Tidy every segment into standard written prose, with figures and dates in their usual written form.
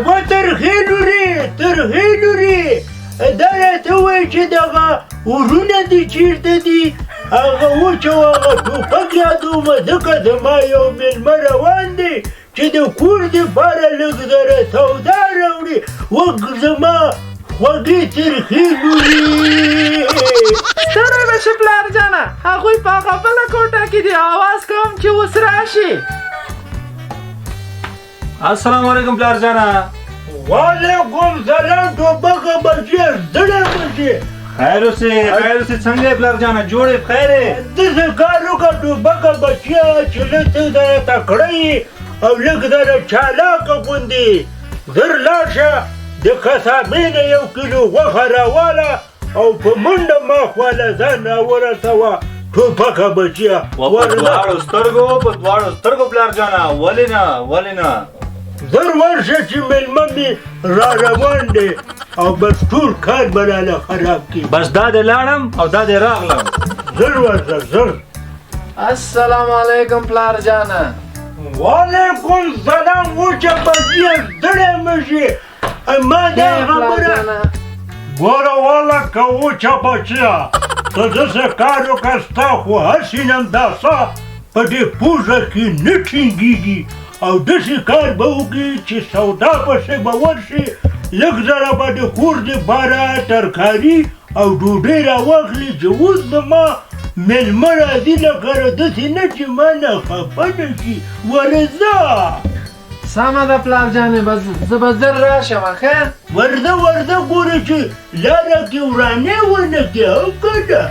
و ترخې لورې دا راته ووایه چې دغه ورونه دې چېرته دي هغه وچ او هغه ټوپک یادومه ځکه زما یو مېلمه روان دی چې د کور دپاره لږ زره سودا راوړي وږ زما خوږې ترخې لورې ستړی به شي پلار جانه هغوی په هغه بله کوټه کې دي اواز کوم چې اوس راشي السلام علیکم پلار جانه وعلیکم سلام ټوپکه بچیه ستړی به شي خیر اوسې څنګه یې پلار جانه جوړ یې بخیر یې داسې کار وکړه ټوپکه بچیه چې لږ څه سره تکړه یې او لږ سره چالاکه غوندې زر لاړ شه د قصابۍ نه 1 کیلو غوښه راواله او په منډه ماخواله ځان راورسوه ټوپکه بچیه په دواړو سترګو پلار جانه ولې نه زر ورشه چې مېلمه مې را روان دی او بس ټول کار به راله خراب کړي بس دا دې لاړم او دا دې راغلم زر ورشه زر السلام علیکم پلار جانه وعلیکم سلام وچه بچیه ستړی مه شي ما دا خبره ګوره والله که وچه بچیه ته داسې کار وکړه ستا خو هسې نم دا څه په دې پوزه کې نه ټینګېږي او داسې کار به وکړي چې سودا پسې به ورشي لږ زره به د کور دپاره ترکاري او ډوډۍ راواخلي چې اوس زما مېلمه راځي لکه داسې نه چې ما نه خفه نه شي ورځه سمه ده پلار جانې زه به زر راشم ښه ورځه ګوره چې لاره کې ورانې ونه کړې او که نه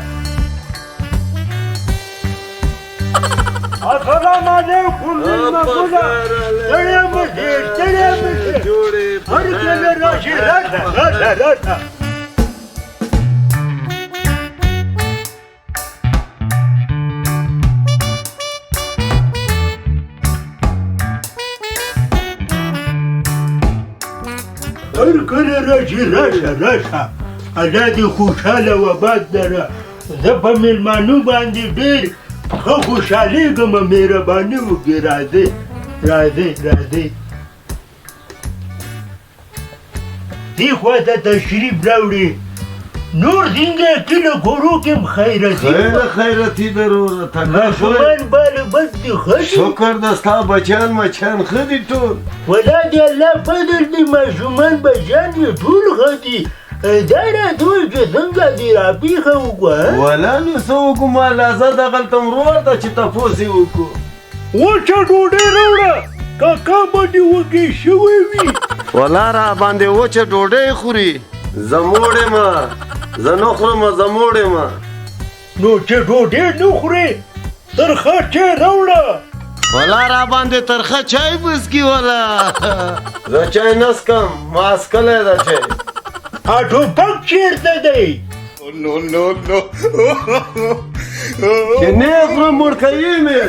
السلام علیکم مېلمه ګله ستړی مه شې هر کله راشې راشه هر کله راشي راشه الله دې خوشحاله و آباد لره زه په مېلمانو باندې ډېر ښه خوشحالېږم مهرباني وکړئ راځئ دې خوا ته تشریف راوړي نور څنګه کلو کورو کې هم خیرتي دروره ماشومان باله بس دي ښه دي شکر ده ستا بچیان مچیان ښه دي ټول ولا د الله فضل دی ماشومان بچیان یې ټول ښه دي دا راته وایي چې څنګه دې راپېښه وکړه ولا نو څه وکړو ماله زه دغلته ورور ته چې تپوس یې وکړو وچه ډوډۍ راوړه کاکا به دې وږی شوی وي ولا را باندې وچه ډوډۍ خوري زه موړ یم زه نه خورم زه موړ یم نو چې ډوډۍ نه خورې ترخه چای راوړه ولا را باندې ترخه چای بسکي ولا زه چای نه څکم ما څکلی ده چای ټوپک چېرته دی چې نه یې خورم مړ کوي مې